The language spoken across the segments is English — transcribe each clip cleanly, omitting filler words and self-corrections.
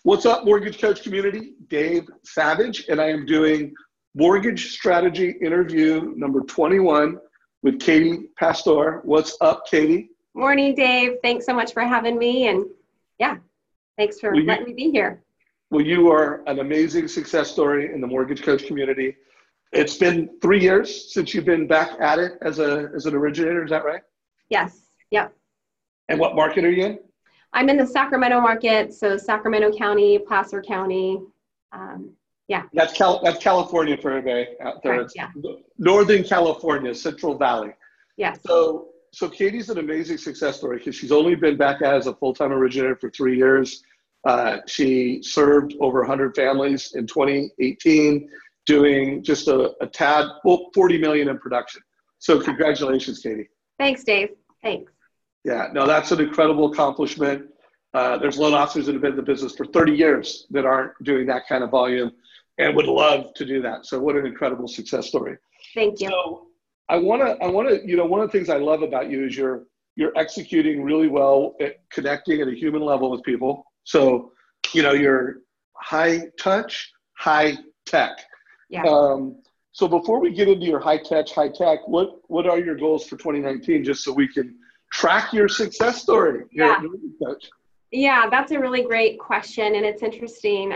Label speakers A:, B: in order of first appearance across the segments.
A: What's up, Mortgage Coach community? Dave Savage, and I am doing Mortgage Strategy interview number 21 with Katie Pastor. What's up, Katie?
B: Morning, Dave. Thanks so much for having me, and yeah, thanks for letting me be here.
A: Well, you are an amazing success story in the Mortgage Coach community. It's been 3 years since you've been back at it as an originator, is that right?
B: Yes, yep.
A: And what market are you in?
B: I'm in the Sacramento market, so Sacramento County, Placer County, yeah.
A: That's California for everybody out there.
B: Right, yeah.
A: Northern California, Central Valley.
B: Yes.
A: So Katie's an amazing success story because she's only been back as a full-time originator for 3 years. She served over 100 families in 2018, doing just a tad, well, 40 million in production. So congratulations, Katie.
B: Thanks, Dave. Thanks.
A: Yeah, no, that's an incredible accomplishment. There's loan officers that have been in the business for 30 years that aren't doing that kind of volume and would love to do that. So what an incredible success story.
B: Thank you.
A: So I want to, you know, one of the things I love about you is you're executing really well at connecting at a human level with people. So, you know, you're high touch, high tech.
B: Yeah.
A: So before we get into your high tech, what are your goals for 2019, just so we can track your success story?
B: Yeah. Yeah, that's a really great question, and it's interesting.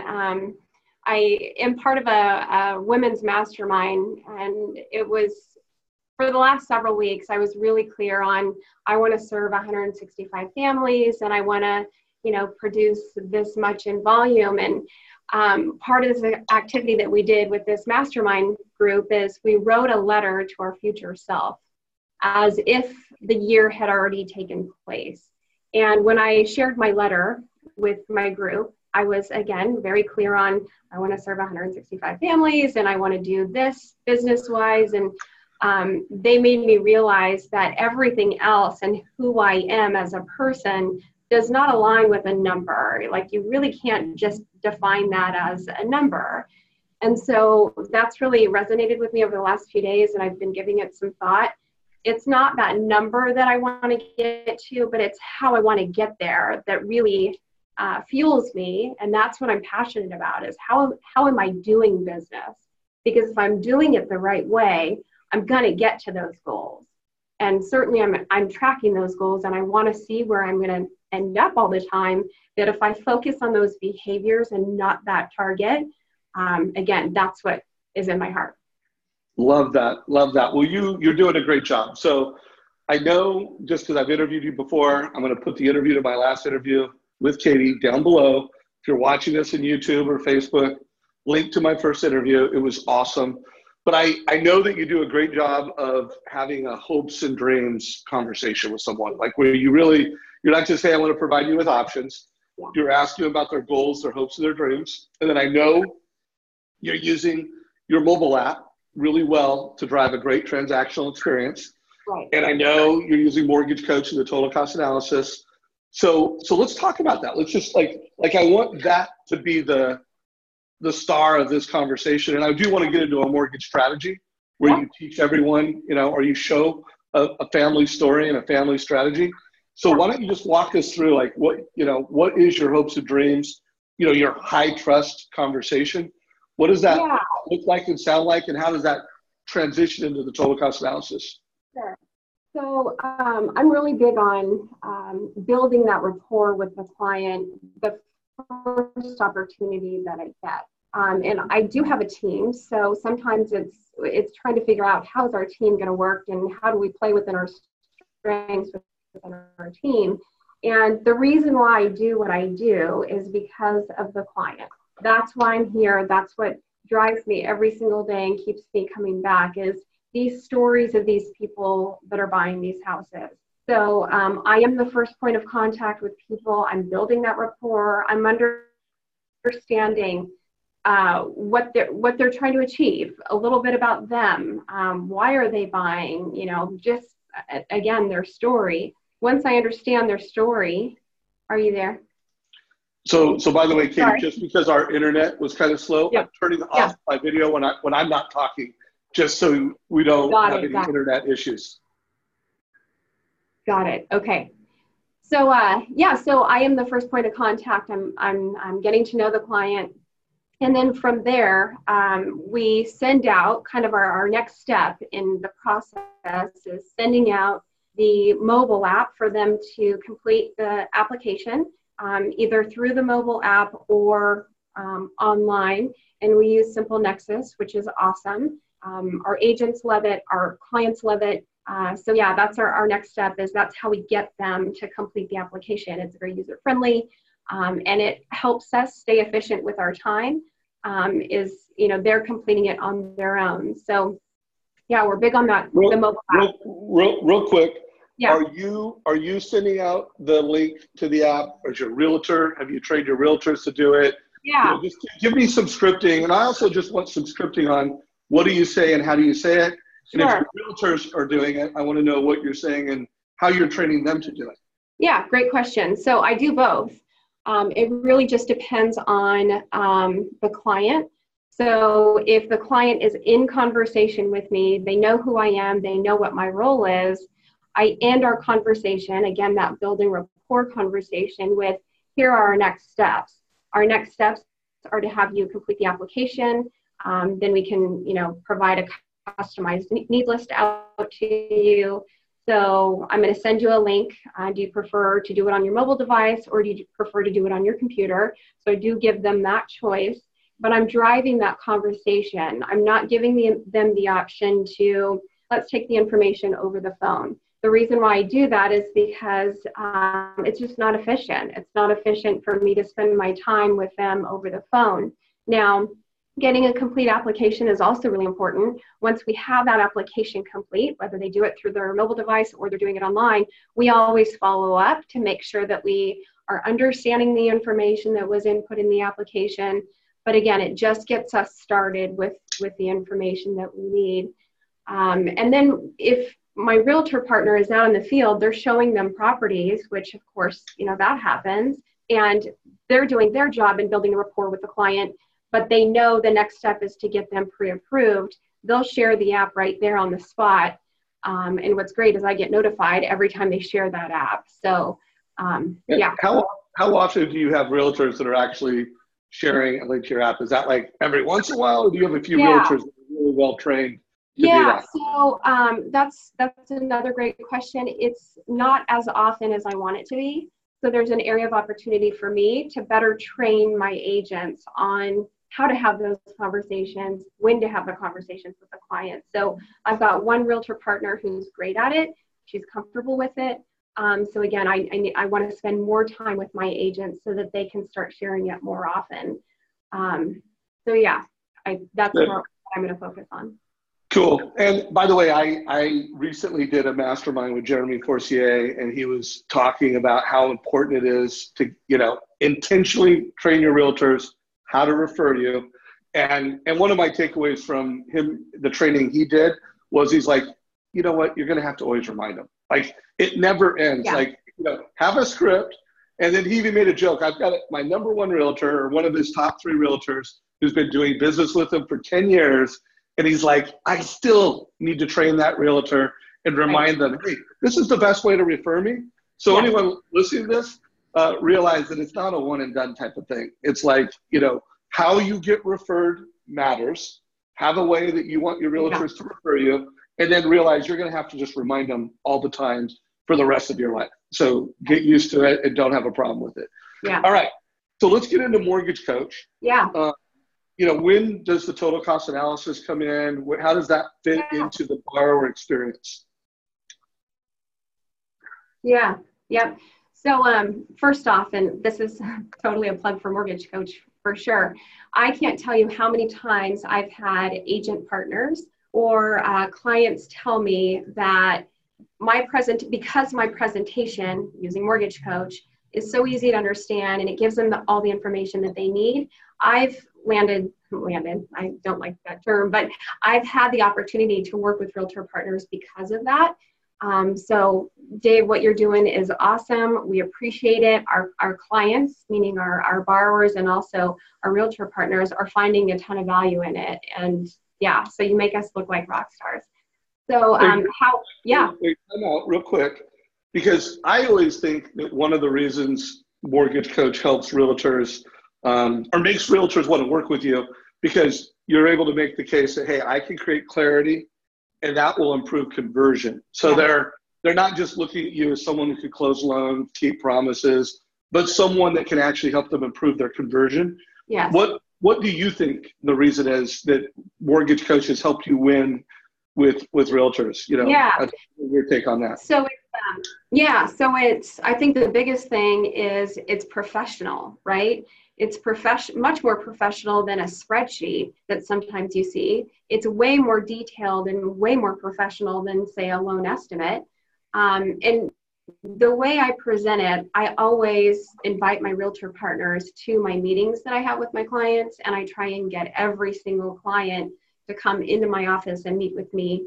B: I am part of a women's mastermind, and it was for the last several weeks, I was really clear on, I want to serve 165 families, and I want to, you know, produce this much in volume. And part of this activity that we did with this mastermind group is we wrote a letter to our future self as if the year had already taken place. And when I shared my letter with my group, I was, again, very clear on, I want to serve 165 families and I want to do this business-wise. And they made me realize that everything else and who I am as a person does not align with a number. Like, you really can't just define that as a number. And so that's really resonated with me over the last few days, and I've been giving it some thought. It's not that number that I want to get to, but it's how I want to get there that really fuels me. And that's what I'm passionate about, is how am I doing business? Because if I'm doing it the right way, I'm going to get to those goals. And certainly I'm tracking those goals, and I want to see where I'm going to end up all the time, that if I focus on those behaviors and not that target, again, that's what is in my heart.
A: Love that. Love that. Well, you're doing a great job. So I know, just because I've interviewed you before, I'm going to put the interview to my last interview with Katie down below. If you're watching this on YouTube or Facebook, link to my first interview. It was awesome. But I know that you do a great job of having a hopes and dreams conversation with someone, like where you're not just saying, I want to provide you with options. Yeah. You're asking about their goals, their hopes, and their dreams. And then I know you're using your mobile app really well to drive a great transactional experience.
B: Right.
A: And I know you're using Mortgage Coach and the total cost analysis. So let's talk about that. Let's just like I want that to be the star of this conversation. And I do want to get into a mortgage strategy where you teach everyone, you know, or you show a family story and a family strategy. So why don't you just walk us through, like, what is your hopes and dreams, you know, your high trust conversation? What does that look like and sound like, and how does that transition into the total cost analysis?
B: Sure. So I'm really big on building that rapport with the client the first opportunity that I get. And I do have a team, so sometimes it's trying to figure out, how is our team going to work and how do we play within our strengths within our team. And the reason why I do what I do is because of the client. That's why I'm here. That's what drives me every single day and keeps me coming back, is these stories of these people that are buying these houses. So I am the first point of contact with people. I'm building that rapport. I'm understanding what they're trying to achieve, a little bit about them. Why are they buying? You know, just again, their story. Once I understand their story, are you there?
A: So by the way, Katie, sorry, just because our internet was kind of slow,
B: yep,
A: I'm turning off my video when I'm not talking, just so we don't have any internet issues.
B: Got it. Okay. So I am the first point of contact. I'm getting to know the client. And then from there, we send out kind of our next step in the process is sending out the mobile app for them to complete the application, either through the mobile app or online. And we use Simple Nexus, which is awesome. Our agents love it. Our clients love it. So yeah, that's our next step is that's how we get them to complete the application. It's very user-friendly, and it helps us stay efficient with our time, they're completing it on their own. So yeah, we're big on that, the mobile app.
A: Real quick,
B: yeah.
A: Are you sending out the link to the app? Or is your realtor, have you trained your realtors to do it?
B: Yeah.
A: Just give me some scripting, and I also just want some scripting on what do you say and how do you say it. And
B: Sure.
A: if your realtors are doing it, I want to know what you're saying and how you're training them to do it.
B: Yeah, great question. So I do both. It really just depends on the client. So if the client is in conversation with me, they know who I am, they know what my role is, I end our conversation, again, that building rapport conversation with, here are our next steps. Our next steps are to have you complete the application. Then we can, provide a customized need list out to you. So I'm going to send you a link. Do you prefer to do it on your mobile device or do you prefer to do it on your computer? So I do give them that choice, but I'm driving that conversation. I'm not giving them the option to, let's take the information over the phone. The reason why I do that is because it's just not efficient. It's not efficient for me to spend my time with them over the phone. Now, getting a complete application is also really important. Once we have that application complete, whether they do it through their mobile device or they're doing it online, we always follow up to make sure that we are understanding the information that was input in the application. But again, it just gets us started with the information that we need. And then if my realtor partner is out in the field, they're showing them properties, which of course, that happens, and they're doing their job in building a rapport with the client, but they know the next step is to get them pre-approved. They'll share the app right there on the spot. And what's great is I get notified every time they share that app. So yeah.
A: How often do you have realtors that are actually sharing a link to your app? Is that like every once in a while, or do you have a few realtors that are really well trained?
B: Yeah, so that's another great question. It's not as often as I want it to be. So there's an area of opportunity for me to better train my agents on how to have those conversations, when to have the conversations with the client. So I've got one realtor partner who's great at it. She's comfortable with it. So again, I want to spend more time with my agents so that they can start sharing it more often. So yeah, that's what I'm going to focus on.
A: Cool. And by the way, I recently did a mastermind with Jeremy Forcier, and he was talking about how important it is to, intentionally train your realtors how to refer you. And one of my takeaways from him, the training he did, was he's like, you know what, you're going to have to always remind them. Like, it never ends. Yeah. Like, have a script. And then he even made a joke. I've got my number one realtor, or one of his top 3 realtors, who's been doing business with him for 10 years. And he's like, I still need to train that realtor and remind them, hey, this is the best way to refer me. So anyone listening to this, realize that it's not a one and done type of thing. It's like, how you get referred matters. Have a way that you want your realtors to refer you, and then realize you're going to have to just remind them all the time for the rest of your life. So get used to it and don't have a problem with it.
B: Yeah.
A: All right. So let's get into Mortgage Coach.
B: Yeah.
A: When does the total cost analysis come in? How does that fit into the borrower experience?
B: Yeah. So first off, and this is totally a plug for Mortgage Coach for sure, I can't tell you how many times I've had agent partners or clients tell me that because my presentation using Mortgage Coach is so easy to understand and it gives them all the information that they need, I've landed, I don't like that term, but I've had the opportunity to work with realtor partners because of that. So Dave, what you're doing is awesome. We appreciate it. Our clients, meaning our borrowers and also our realtor partners, are finding a ton of value in it. And yeah, so you make us look like rock stars. So
A: Wait, time out real quick. because I always think that one of the reasons Mortgage Coach helps realtors or makes realtors want to work with you, because you're able to make the case that, hey, I can create clarity and that will improve conversion. So they're not just looking at you as someone who could close loans, keep promises, but someone that can actually help them improve their conversion.
B: Yes.
A: What do you think the reason is that Mortgage Coaches help you win with realtors? You know, your take on that.
B: So I think the biggest thing is it's professional, right? It's much more professional than a spreadsheet that sometimes you see. It's way more detailed and way more professional than, say, a loan estimate. And the way I present it, I always invite my realtor partners to my meetings that I have with my clients, and I try and get every single client to come into my office and meet with me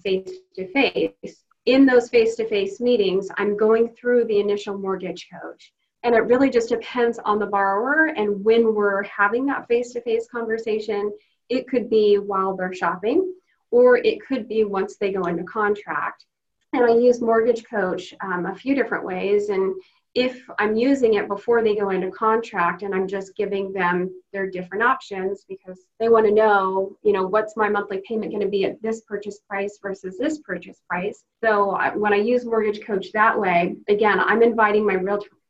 B: face-to-face. In those face-to-face meetings, I'm going through the initial mortgage coach. And it really just depends on the borrower and when we're having that face-to-face conversation. It could be while they're shopping, or it could be once they go into contract. And I use Mortgage Coach a few different ways. And if I'm using it before they go into contract and I'm just giving them their different options because they want to know, you know, what's my monthly payment going to be at this purchase price versus this purchase price. So when I use Mortgage Coach that way, again, I'm inviting my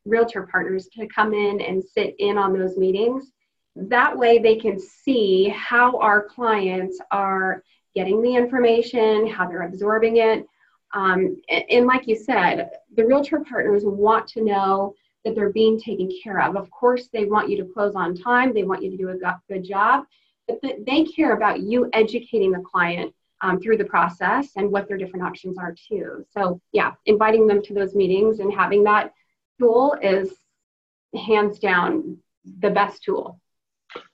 B: realtor partners to come in and sit in on those meetings. That way they can see how our clients are getting the information, how they're absorbing it. And like you said, the realtor partners want to know that they're being taken care of. Of course, they want you to close on time. They want you to do a good job, but they care about you educating the client through the process and what their different options are too. So yeah, inviting them to those meetings and having that tool is hands down the best tool.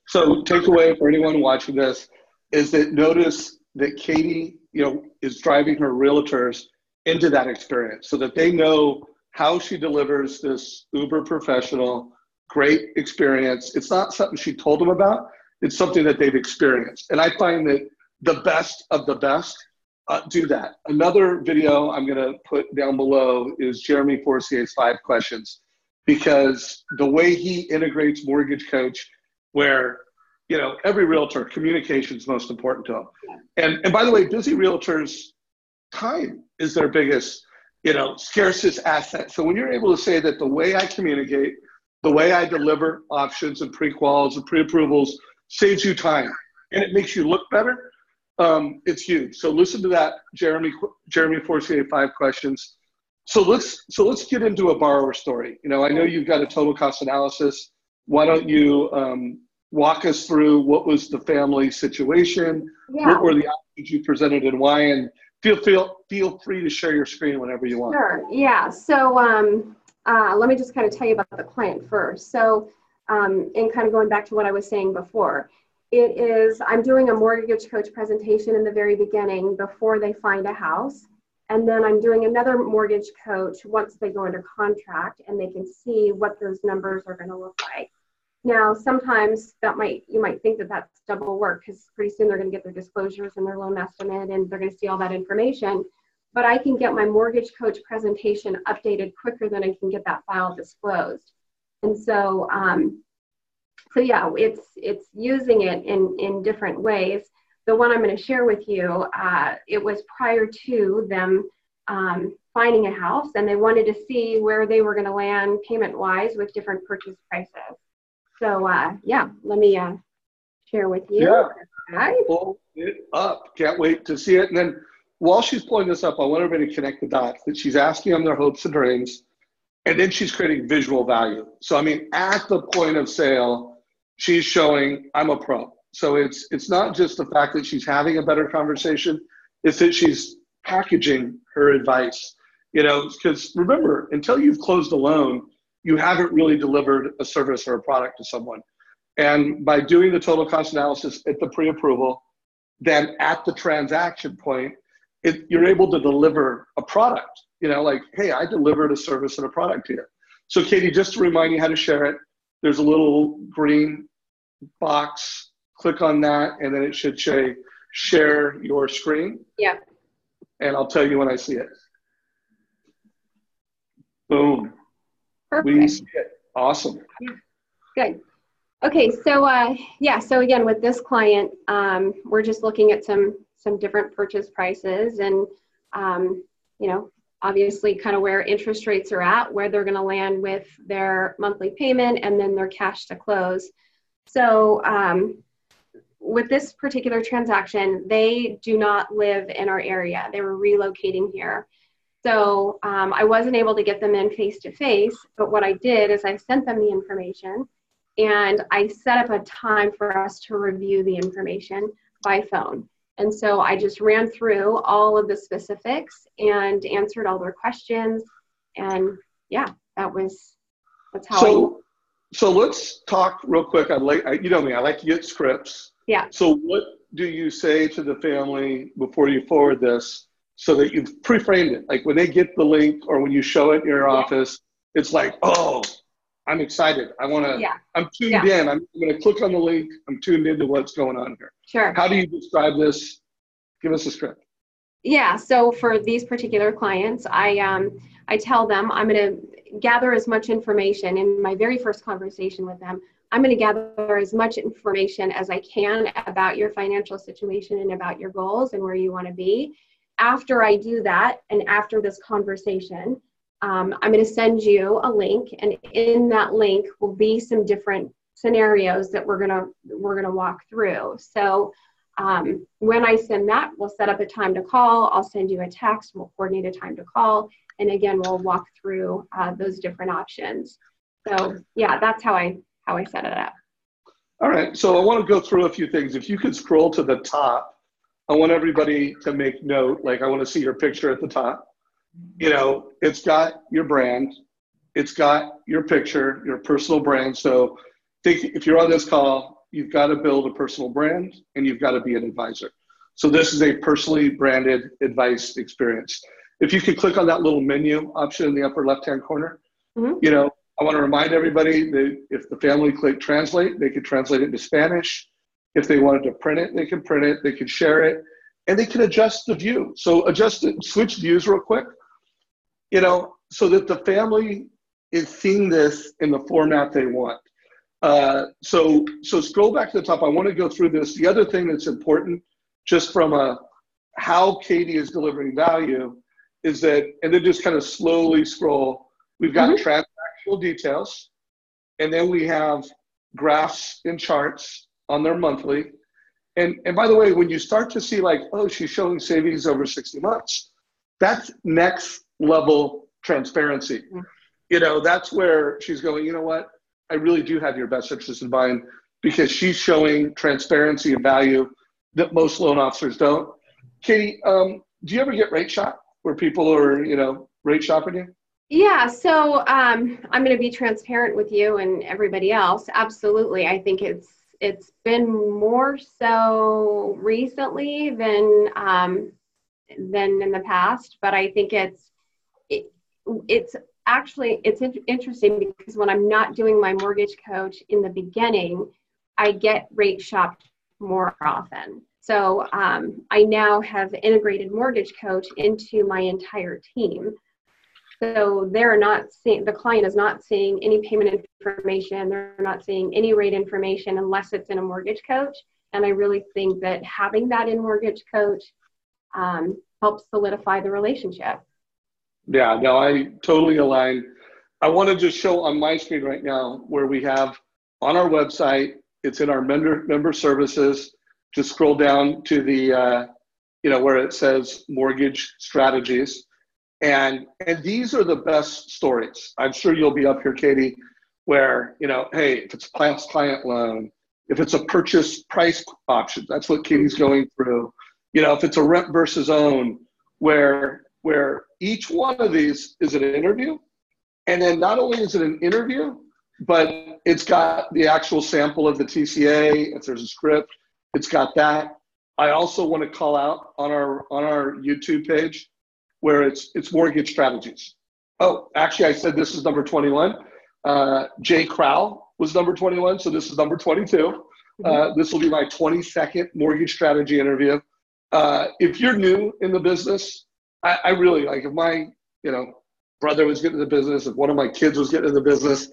A: So takeaway for anyone watching this is that notice that Katie, you know, is driving her realtors into that experience so that they know how she delivers this uber professional, great experience. It's not something she told them about. It's something that they've experienced. And I find that the best of the best do that. Another video I'm going to put down below is Jeremy Forcier's 5 questions, because the way he integrates Mortgage Coach, where, you know, every realtor, communication is most important to them. And by the way, busy realtors, time is their biggest, you know, scarcest asset. So when you're able to say that the way I communicate, the way I deliver options and pre-quals and pre-approvals saves you time and it makes you look better, it's huge. So listen to that, Jeremy Forcier 5 questions. So let's get into a borrower story. You know, I know you've got a total cost analysis. Why don't you walk us through what was the family situation?
B: Yeah.
A: What were the options you presented and why? And feel free to share your screen whenever you want.
B: Sure. Yeah. So let me just kind of tell you about the client first. So and kind of going back to what I was saying before, I'm doing a Mortgage Coach presentation in the very beginning before they find a house. And then I'm doing another Mortgage Coach once they go into contract and they can see what those numbers are going to look like. Now, sometimes you might think that that's double work because pretty soon they're going to get their disclosures and their loan estimate and they're going to see all that information. But I can get my Mortgage Coach presentation updated quicker than I can get that file disclosed. And so, yeah, it's using it in different ways. The one I'm going to share with you, it was prior to them finding a house, and they wanted to see where they were going to land payment-wise with different purchase prices. So, yeah, let me share with you.
A: Yeah,
B: right.
A: Pull it up. Can't wait to see it. And then while she's pulling this up, I want everybody to connect the dots that she's asking them their hopes and dreams, and then she's creating visual value. So, I mean, at the point of sale, she's showing I'm a pro. So it's not just the fact that she's having a better conversation, it's that she's packaging her advice. You know, because remember, until you've closed a loan, you haven't really delivered a service or a product to someone. And by doing the total cost analysis at the pre-approval, then at the transaction point, you're able to deliver a product. You know, like, hey, I delivered a service and a product here. So Katie, just to remind you how to share it, there's a little green box. Click on that, and then it should say share your screen.
B: Yeah.
A: And I'll tell you when I see it. Boom. We
B: Perfect.
A: see it. Awesome.
B: Yeah. Good. Okay, so yeah, so again, with this client, we're just looking at some different purchase prices and, you know, obviously kind of where interest rates are at, where they're going to land with their monthly payment and then their cash to close. So with this particular transaction, they do not live in our area. They were relocating here. So I wasn't able to get them in face to face, but what I did is I sent them the information and I set up a time for us to review the information by phone. And so I just ran through all of the specifics and answered all their questions. And yeah, that's how
A: So let's talk real quick. You know me, I like to get scripts.
B: Yeah.
A: So what do you say to the family before you forward this so that you've pre-framed it? Like when they get the link or when you show it in your office, it's like, oh, I'm excited. I'm tuned in. I'm going to click on the link. I'm tuned into what's going on here.
B: Sure.
A: How do you describe this? Give us a script.
B: Yeah. So for these particular clients, I tell them I'm going to gather as much information in my very first conversation with them. I'm going to gather as much information as I can about your financial situation and about your goals and where you want to be. After I do that, and after this conversation, I'm going to send you a link, and in that link will be some different scenarios that we're gonna walk through. So when I send that, we'll set up a time to call. I'll send you a text. We'll coordinate a time to call, and again, we'll walk through those different options. So yeah, that's how I set it up.
A: All right. So I want to go through a few things. If you could scroll to the top, I want everybody to make note. Like I want to see your picture at the top. You know, it's got your brand, it's got your picture, your personal brand. So think if you're on this call, you've got to build a personal brand and you've got to be an advisor. So this is a personally branded advice experience. If you could click on that little menu option in the upper left-hand corner, you know, I want to remind everybody that if the family clicked translate, they could translate it into Spanish. If they wanted to print it, they can print it, they can share it, and they can adjust the view. So switch views real quick. You know, so that the family is seeing this in the format they want. So scroll back to the top. I want to go through this. The other thing that's important, just from how Katie is delivering value, is that, and then just kind of slowly scroll. We've got transactional details, and then we have graphs and charts on their monthly. And by the way, when you start to see like, oh, she's showing savings over 60 months, that's next level transparency. You know, that's where she's going, you know what? I really do have your best interest in mind, because she's showing transparency and value that most loan officers don't. Katie, do you ever get rate shop where people are, you know, rate shopping you?
B: Yeah, so I'm going to be transparent with you and everybody else. Absolutely. I think it's been more so recently than in the past, but I think it's interesting because when I'm not doing my mortgage coach in the beginning, I get rate shopped more often. So I now have integrated mortgage coach into my entire team. So the client is not seeing any payment information. They're not seeing any rate information unless it's in a mortgage coach. And I really think that having that in mortgage coach helps solidify the relationship.
A: Yeah, no, I totally align. I want to just show on my screen right now where we have on our website, it's in our member services. Just scroll down to the, where it says mortgage strategies. And these are the best stories. I'm sure you'll be up here, Katie, where, hey, if it's a past client loan, if it's a purchase price option, that's what Katie's going through. If it's a rent versus own, where each one of these is an interview. And then not only is it an interview, but it's got the actual sample of the TCA. If there's a script, it's got that. I also want to call out on our YouTube page where it's mortgage strategies. Oh, actually, I said this is number 21. Jay Crowell was number 21, so this is number 22. This will be my 22nd mortgage strategy interview. If you're new in the business, I really like, if my brother was getting into the business, if one of my kids was getting into the business,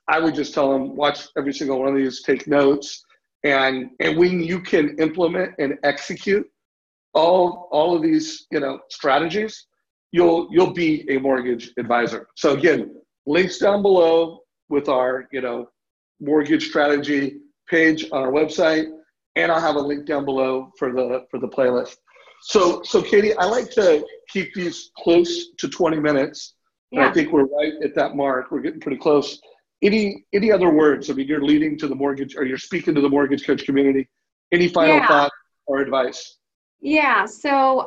A: I would just tell them, watch every single one of these, take notes. And when you can implement and execute all of these, strategies, you'll be a mortgage advisor. So again, links down below with our, mortgage strategy page on our website, and I'll have a link down below for the playlist. So Katie, I like to keep these close to 20 minutes. And I think we're right at that mark. We're getting pretty close. Any other words? I mean, you're leading to the mortgage, or you're speaking to the mortgage coach community. Any final thoughts or advice?
B: Yeah. So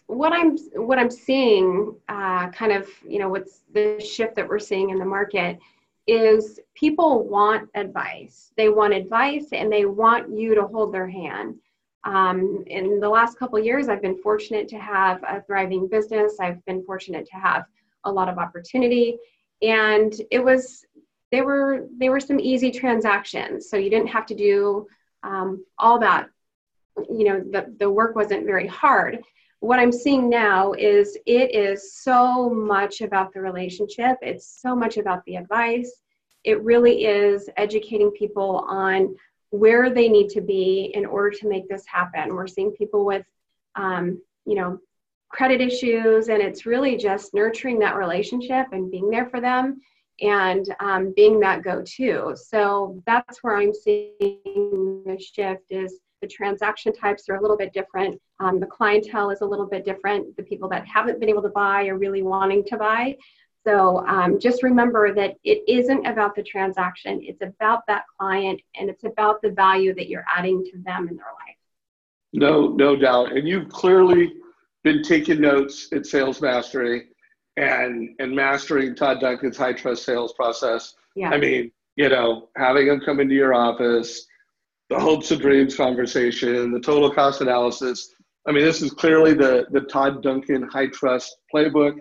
B: what I'm seeing, kind of, what's the shift that we're seeing in the market is people want advice. They want advice, and they want you to hold their hand. In the last couple of years, I've been fortunate to have a thriving business. I've been fortunate to have a lot of opportunity, and they were some easy transactions. So you didn't have to do all that. The work wasn't very hard. What I'm seeing now is it is so much about the relationship. It's so much about the advice. It really is educating people on where they need to be in order to make this happen. We're seeing people with, credit issues, and it's really just nurturing that relationship and being there for them, and being that go-to. So that's where I'm seeing the shift is the transaction types are a little bit different. The clientele is a little bit different. The people that haven't been able to buy are really wanting to buy. So just remember that it isn't about the transaction. It's about that client, and it's about the value that you're adding to them in their life.
A: No doubt. And you've clearly been taking notes at Sales Mastery and mastering Todd Duncan's high trust sales process.
B: Yeah.
A: I mean, having them come into your office, the hopes and dreams conversation, the total cost analysis. I mean, this is clearly the Todd Duncan high trust playbook.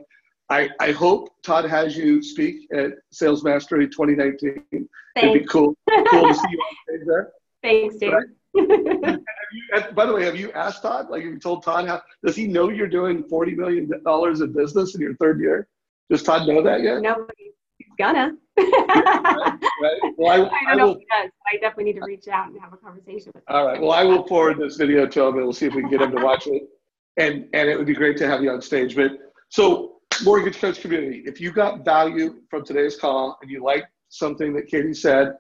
A: I hope Todd has you speak at Sales Mastery 2019. Thanks. It'd be cool to see you on stage there.
B: Thanks, Dave.
A: Right? By the way, have you asked Todd? Like, have you told Todd does he know you're doing $40 million in business in your third year? Does Todd know that yet?
B: No, he's gonna.
A: Right. Well,
B: I don't know if he does, but I definitely need to reach out and have a conversation with him.
A: All right. Well, I will forward this video to him, and we'll see if we can get him to watch it. And it would be great to have you on stage. But so, mortgage coach community, if you got value from today's call and you like something that Katie said,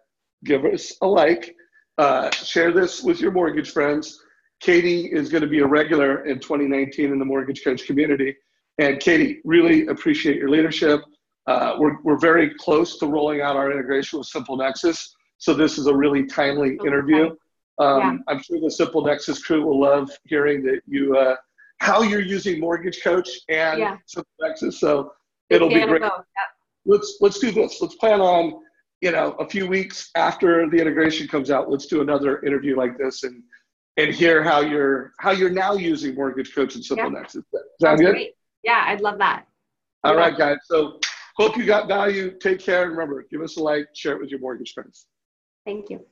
A: give us a like. Share this with your mortgage friends. Katie is going to be a regular in 2019 in the mortgage coach community. And Katie, really appreciate your leadership. We're very close to rolling out our integration with Simple Nexus. So this is a really timely interview. I'm sure the Simple Nexus crew will love hearing that you, how you're using Mortgage Coach and Simple Nexus. So it'll be great. Let's do this. Let's plan on, a few weeks after the integration comes out, let's do another interview like this and hear how you're now using Mortgage Coach and Simple Nexus. Sound good?
B: Great. Yeah, I'd love that.
A: All right, guys. So hope you got value. Take care. And remember, give us a like, share it with your mortgage friends.
B: Thank you.